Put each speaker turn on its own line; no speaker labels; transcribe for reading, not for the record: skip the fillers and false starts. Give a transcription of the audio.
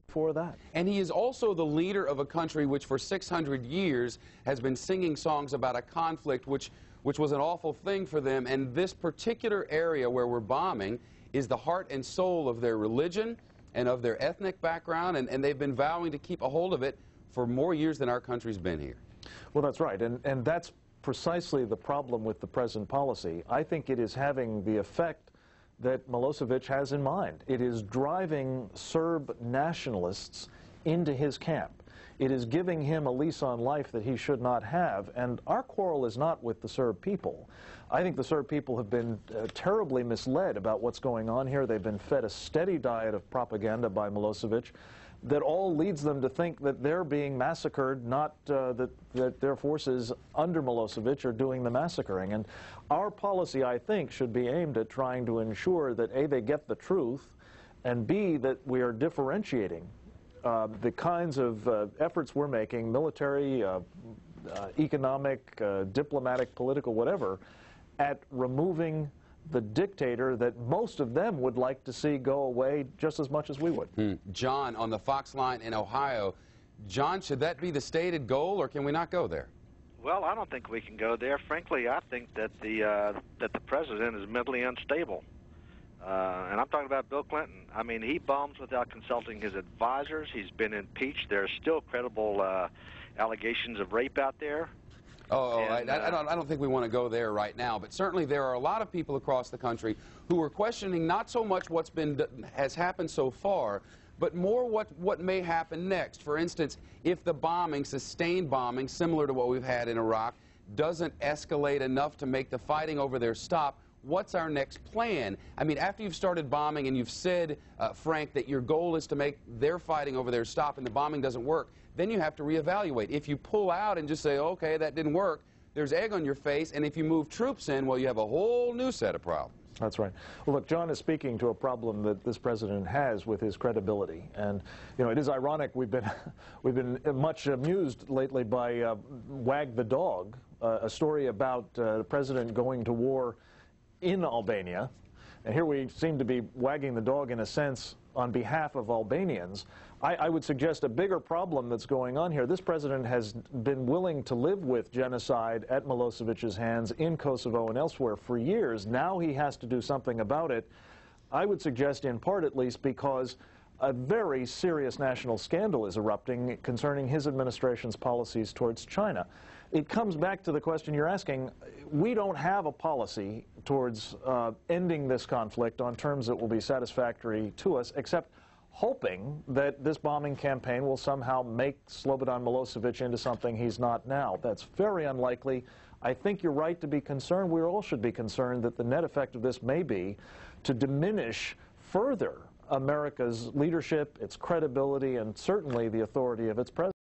for that.
And he is also the leader of a country which for 600 years has been singing songs about a conflict which was an awful thing for them. And this particular area where we're bombing is the heart and soul of their religion and of their ethnic background, and they've been vowing to keep a hold of it for more years than our country's been here.
Well, that's right, and that's precisely the problem with the present policy. I think it is having the effect that Milosevic has in mind. It is driving Serb nationalists into his camp. It is giving him a lease on life that he should not have, and our quarrel is not with the Serb people. I think the Serb people have been terribly misled about what's going on here. They've been fed a steady diet of propaganda by Milosevic that all leads them to think that they're being massacred, not that their forces under Milosevic are doing the massacring. And our policy, I think, should be aimed at trying to ensure that A, they get the truth, and B, that we are differentiating the kinds of efforts we're making, military, economic, diplomatic, political, whatever, at removing the dictator that most of them would like to see go away just as much as we would.
John, on the Fox line in Ohio. John, should that be the stated goal, or can we not go there?
Well, I don't think we can go there. Frankly, I think that the president is mentally unstable. And I'm talking about Bill Clinton. I mean, he bombs without consulting his advisors. He's been impeached. There's still credible allegations of rape out there.
I don't think we want to go there right now, but certainly there are a lot of people across the country who are questioning not so much has happened so far, but more what may happen next. For instance, if the bombing, sustained bombing, similar to what we've had in Iraq, doesn't escalate enough to make the fighting over there stop, what's our next plan? I mean, after you've started bombing and you've said, Frank, that your goal is to make their fighting over there stop and the bombing doesn't work, then you have to reevaluate. If you pull out and just say, okay, that didn't work, there's egg on your face, and if you move troops in, well, you have a whole new set of problems.
That's right. Well, look, John is speaking to a problem that this president has with his credibility, and it is ironic. We've been much amused lately by Wag the Dog, a story about the president going to war in Albania, and here we seem to be wagging the dog in a sense on behalf of Albanians. I would suggest a bigger problem that's going on here. This president has been willing to live with genocide at Milosevic's hands in Kosovo and elsewhere for years. Now he has to do something about it. I would suggest, in part at least, because a very serious national scandal is erupting concerning his administration's policies towards China. It comes back to the question you're asking. We don't have a policy towards ending this conflict on terms that will be satisfactory to us, except hoping that this bombing campaign will somehow make Slobodan Milosevic into something he's not now. That's very unlikely. I think you're right to be concerned. We all should be concerned that the net effect of this may be to diminish further America's leadership, its credibility, and certainly the authority of its president.